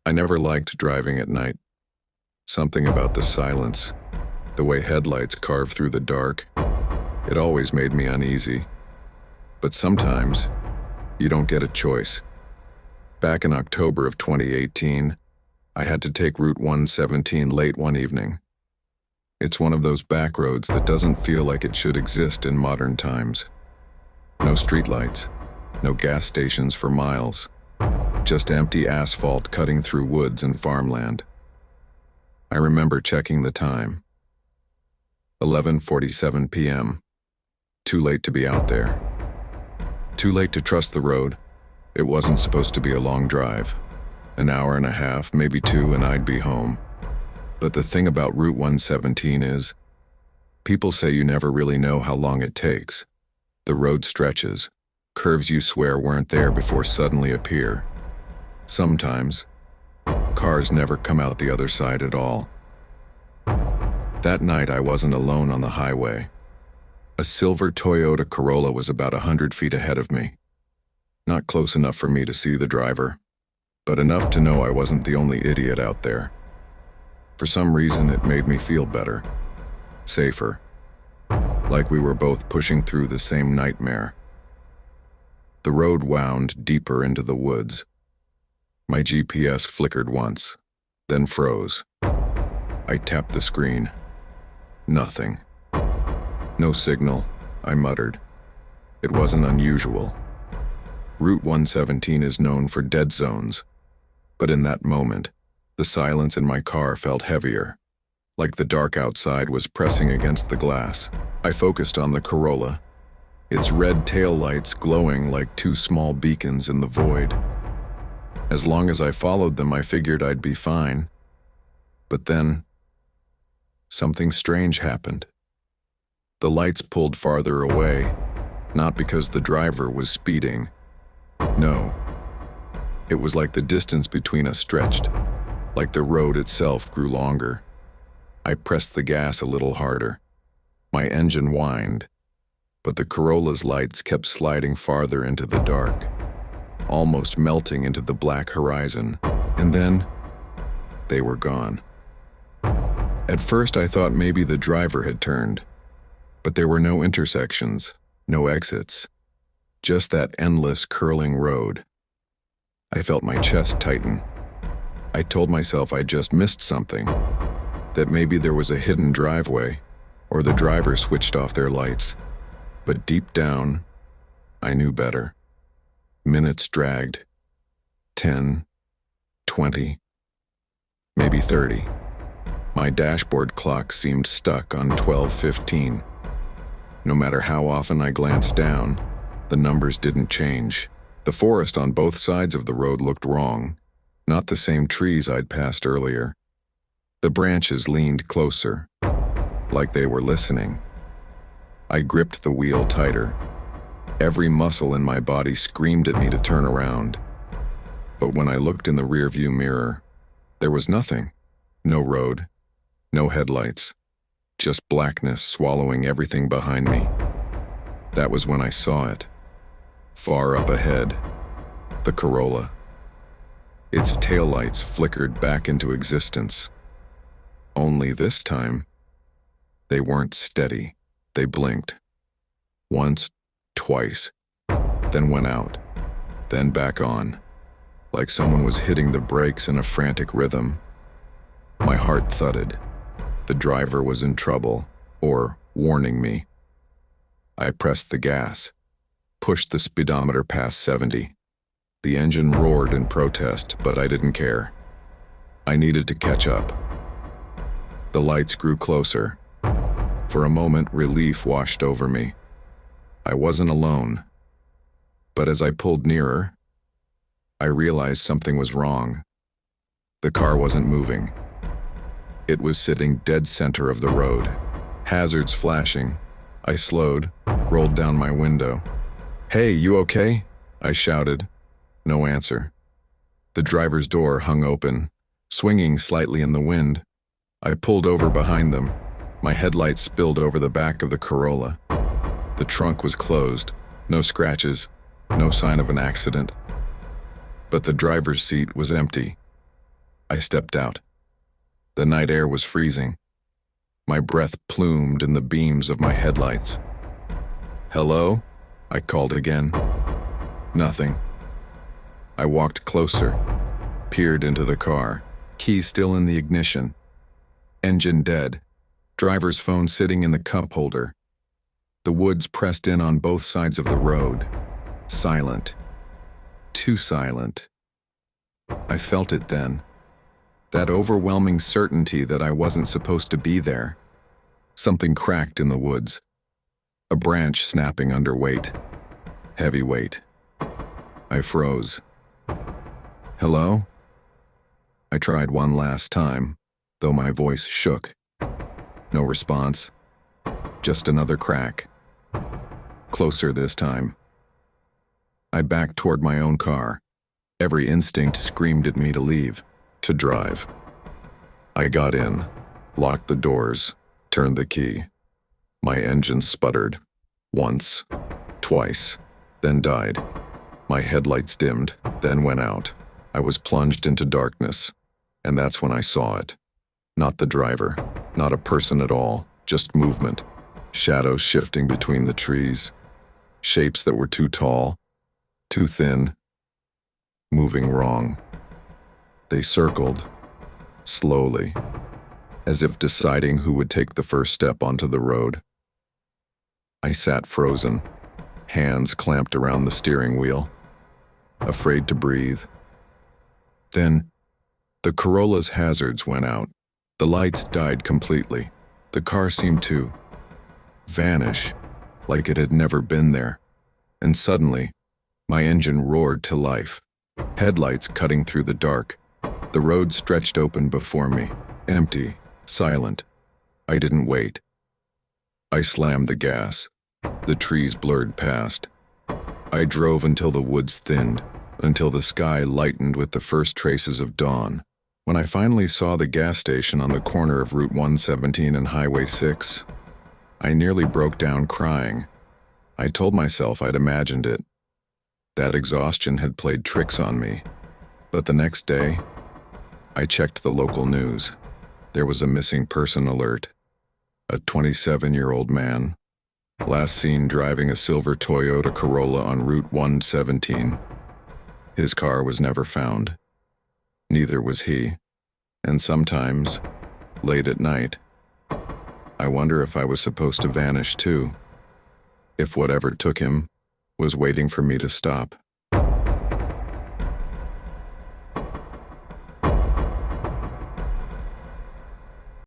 I never liked driving at night. Something about the silence, the way headlights carve through the dark, it always made me uneasy. But sometimes, you don't get a choice. Back in October of 2018, I had to take Route 117 late one evening. It's one of those back roads that doesn't feel like it should exist in modern times. No streetlights, no gas stations for miles, just empty asphalt cutting through woods and farmland. I remember checking the time. 11:47 p.m. Too late to be out there. Too late to trust the road. It wasn't supposed to be a long drive. An hour and a half, maybe two, and I'd be home. But the thing about Route 117 is, people say you never really know how long it takes. The road stretches, curves you swear weren't there before suddenly appear. Sometimes, cars never come out the other side at all. That night I wasn't alone on the highway. A silver Toyota Corolla was about 100 feet ahead of me. Not close enough for me to see the driver, but enough to know I wasn't the only idiot out there. For some reason, it made me feel better, safer, like we were both pushing through the same nightmare. The road wound deeper into the woods. My GPS flickered once, then froze. I tapped the screen. Nothing. No signal, I muttered. It wasn't unusual. Route 117 is known for dead zones, but in that moment, the silence in my car felt heavier, like the dark outside was pressing against the glass. I focused on the Corolla, its red taillights glowing like two small beacons in the void. As long as I followed them, I figured I'd be fine. But then, something strange happened. The lights pulled farther away, not because the driver was speeding. No. It was like the distance between us stretched, like the road itself grew longer. I pressed the gas a little harder. My engine whined, but the Corolla's lights kept sliding farther into the dark, almost melting into the black horizon, and then they were gone. At first I thought maybe the driver had turned, but there were no intersections, no exits, just that endless curling road. I felt my chest tighten. I told myself I just missed something, that maybe there was a hidden driveway, or the driver switched off their lights. But deep down, I knew better. Minutes dragged. 10, 20, maybe 30. My dashboard clock seemed stuck on 12:15. No matter how often I glanced down, the numbers didn't change. The forest on both sides of the road looked wrong. Not the same trees I'd passed earlier. The branches leaned closer, like they were listening. I gripped the wheel tighter. Every muscle in my body screamed at me to turn around. But when I looked in the rearview mirror, there was nothing. No road, no headlights, just blackness swallowing everything behind me. That was when I saw it. Far up ahead, the Corolla. Its taillights flickered back into existence. Only this time, they weren't steady. They blinked. Once, twice, then went out, then back on, like someone was hitting the brakes in a frantic rhythm. My heart thudded. The driver was in trouble, or warning me. I pressed the gas, pushed the speedometer past 70. The engine roared in protest, but I didn't care. I needed to catch up. The lights grew closer. For a moment, relief washed over me. I wasn't alone. But as I pulled nearer, I realized something was wrong. The car wasn't moving. It was sitting dead center of the road, hazards flashing. I slowed, rolled down my window. "Hey, you okay?" I shouted. No answer. The driver's door hung open, swinging slightly in the wind. I pulled over behind them. My headlights spilled over the back of the Corolla. The trunk was closed, no scratches, no sign of an accident. But the driver's seat was empty. I stepped out. The night air was freezing. My breath plumed in the beams of my headlights. "Hello?" I called again. Nothing. I walked closer, peered into the car, keys still in the ignition. Engine dead, driver's phone sitting in the cup holder. The woods pressed in on both sides of the road. Silent. Too silent. I felt it then. That overwhelming certainty that I wasn't supposed to be there. Something cracked in the woods. A branch snapping under weight. Heavy weight. I froze. "Hello?" I tried one last time, though my voice shook. No response. Just another crack. Closer this time. I backed toward my own car. Every instinct screamed at me to leave, to drive. I got in, locked the doors, turned the key. My engine sputtered. Once, twice, then died. My headlights dimmed, then went out. I was plunged into darkness, and that's when I saw it. Not the driver, not a person at all, just movement. Shadows shifting between the trees. Shapes that were too tall, too thin, moving wrong. They circled, slowly, as if deciding who would take the first step onto the road. I sat frozen, hands clamped around the steering wheel, afraid to breathe. Then, the Corolla's hazards went out. The lights died completely. The car seemed to vanish, like it had never been there. And suddenly, my engine roared to life. Headlights cutting through the dark. The road stretched open before me, empty, silent. I didn't wait. I slammed the gas. The trees blurred past. I drove until the woods thinned, until the sky lightened with the first traces of dawn. When I finally saw the gas station on the corner of Route 117 and Highway 6, I nearly broke down crying. I told myself I'd imagined it. That exhaustion had played tricks on me. But the next day, I checked the local news. There was a missing person alert. A 27-year-old man, last seen driving a silver Toyota Corolla on Route 117. His car was never found. Neither was he. And sometimes, late at night, I wonder if I was supposed to vanish too. If whatever took him was waiting for me to stop.